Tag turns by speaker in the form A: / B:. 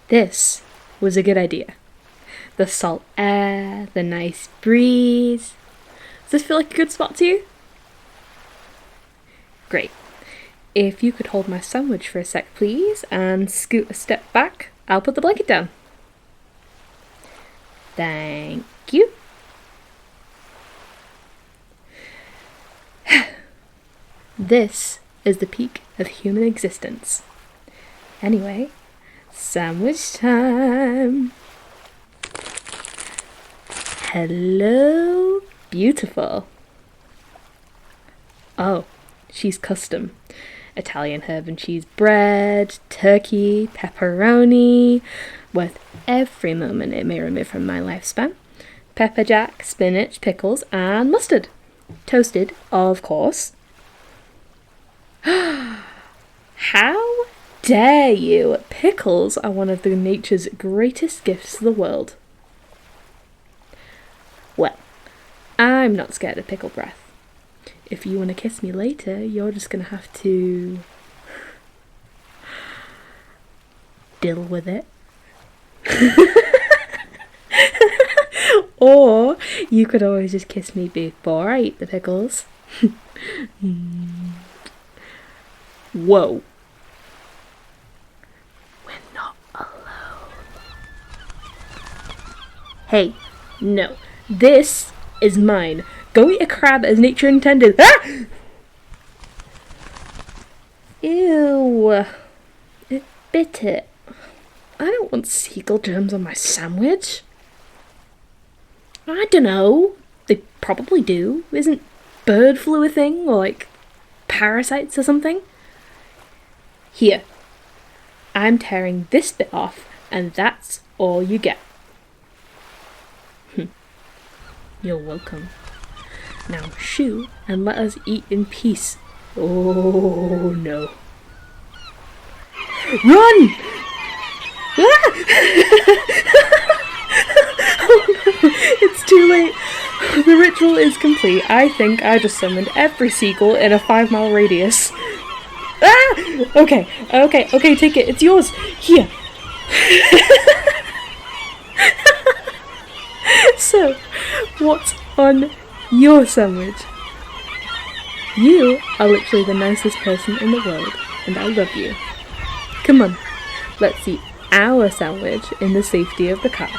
A: This was a good idea. The salt air, the nice breeze. Does this feel like a good spot to you? Great. If you could hold my sandwich for a sec, please, and scoot a step back, I'll put the blanket down. Thank you. This is the peak of human existence. Anyway, sandwich time. Hello, beautiful. Oh, she's custom. Italian herb and cheese bread, turkey, pepperoni, worth every moment it may remove from my lifespan. Pepper jack, spinach, pickles, and mustard. Toasted, of course. How dare you! Pickles are one of the nature's greatest gifts to the world. Well, I'm not scared of pickle breath. If you want to kiss me later, you're just going to have to deal with it. Or you could always just kiss me before I eat the pickles. Whoa. We're not alone. Hey, no. This is mine. Go eat a crab as nature intended. Ah! Ew. It bit it. I don't want seagull germs on my sandwich. I dunno. They probably do. Isn't bird flu a thing? Or like parasites or something? Here. I'm tearing this bit off, and that's all you get. You're welcome. Now shoo and let us eat in peace. Oh no. Run! Ah! Oh no, it's too late. The ritual is complete. I think I just summoned every seagull in a 5-mile radius. Ah! Okay, take it. It's yours. Here. So, what's on your sandwich? You are literally the nicest person in the world, and I love you. Come on, let's eat our sandwich in the safety of the car.